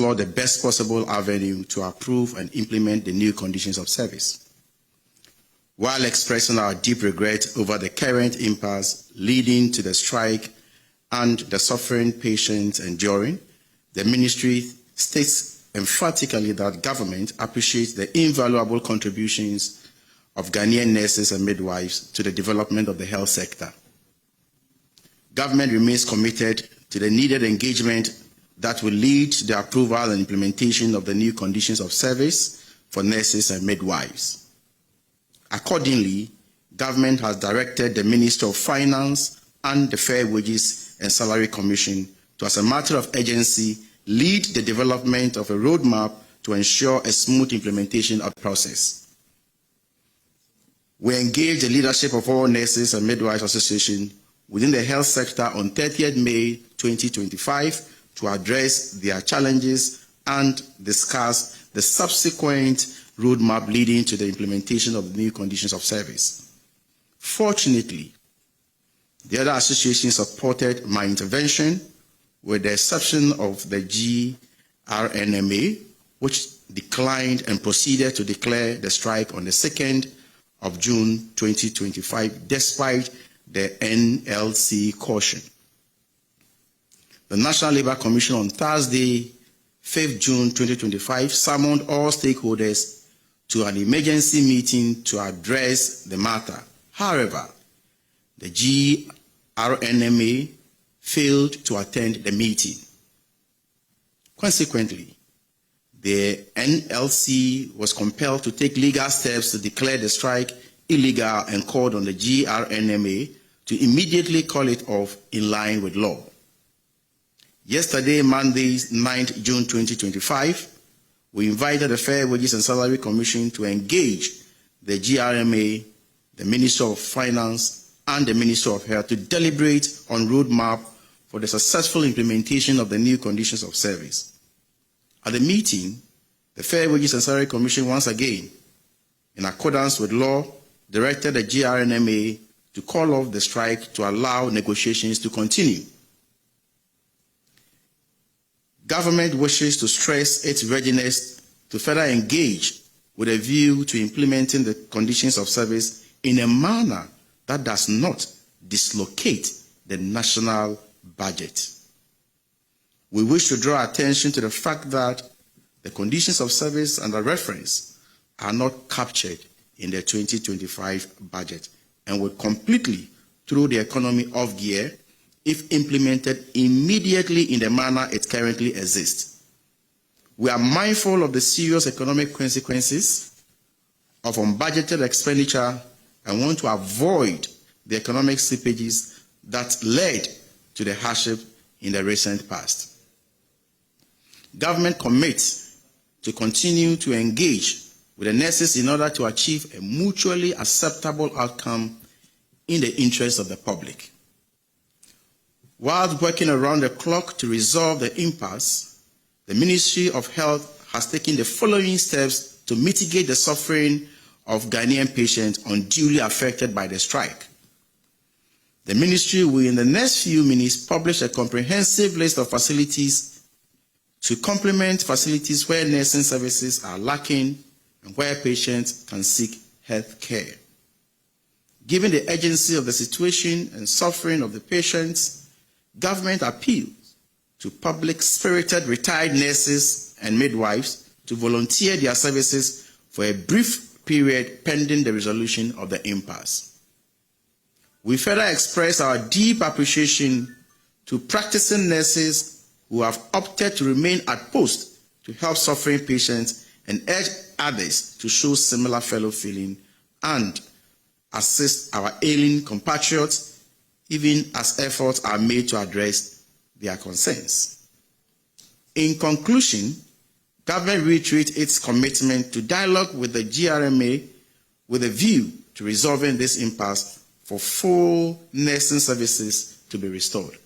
explore the best possible avenue to approve and implement the new conditions of service. While expressing our deep regret over the current impasse leading to the strike and the suffering patients enduring, the Ministry states emphatically that government appreciates the invaluable contributions of Ghanaian nurses and midwives to the development of the health sector. Government remains committed to the needed engagement that will lead to the approval and implementation of the new conditions of service for nurses and midwives. Accordingly, government has directed the Minister of Finance and the Fair Wages and Salary Commission to, as a matter of urgency, lead the development of a roadmap to ensure a smooth implementation of the process. We engaged the leadership of all Nurses and Midwives Association within the health sector on 30th May 2025 to address their challenges and discuss the subsequent roadmap leading to the implementation of the new conditions of service. Fortunately, the other associations supported my intervention, with the exception of the GRNMA, which declined and proceeded to declare the strike on the 2nd of June 2025, despite the NLC caution. The National Labour Commission on Thursday, 5th June 2025, summoned all stakeholders to an emergency meeting to address the matter. However, the GRNMA failed to attend the meeting. Consequently, the NLC was compelled to take legal steps to declare the strike illegal and called on the GRNMA to immediately call it off in line with law. Yesterday, Monday, 9th June 2025, we invited the Fair Wages and Salary Commission to engage the GRMA, the Minister of Finance, and the Minister of Health to deliberate on roadmap for the successful implementation of the new conditions of service. At the meeting, the Fair Wages and Salary Commission once again, in accordance with law, directed the GRNMA to call off the strike to allow negotiations to continue. Government wishes to stress its readiness to further engage with a view to implementing the conditions of service in a manner that does not dislocate the national budget. We wish to draw attention to the fact that the conditions of service under reference are not captured in the 2025 budget and will completely throw the economy off gear if implemented immediately in the manner it currently exists. We are mindful of the serious economic consequences of unbudgeted expenditure and want to avoid the economic slippages that led to the hardship in the recent past. Government commits to continue to engage with the nurses in order to achieve a mutually acceptable outcome in the interest of the public. While working around the clock to resolve the impasse, the Ministry of Health has taken the following steps to mitigate the suffering of Ghanaian patients unduly affected by the strike. The Ministry will, in the next few minutes, publish a comprehensive list of facilities to complement facilities where nursing services are lacking and where patients can seek health care. Given the urgency of the situation and suffering of the patients, government appeals to public-spirited retired nurses and midwives to volunteer their services for a brief period pending the resolution of the impasse. We further express our deep appreciation to practicing nurses who have opted to remain at post to help suffering patients and urge others to show similar fellow feeling and assist our ailing compatriots, even as efforts are made to address their concerns. In conclusion, government reiterates its commitment to dialogue with the GRMA with a view to resolving this impasse for full nursing services to be restored.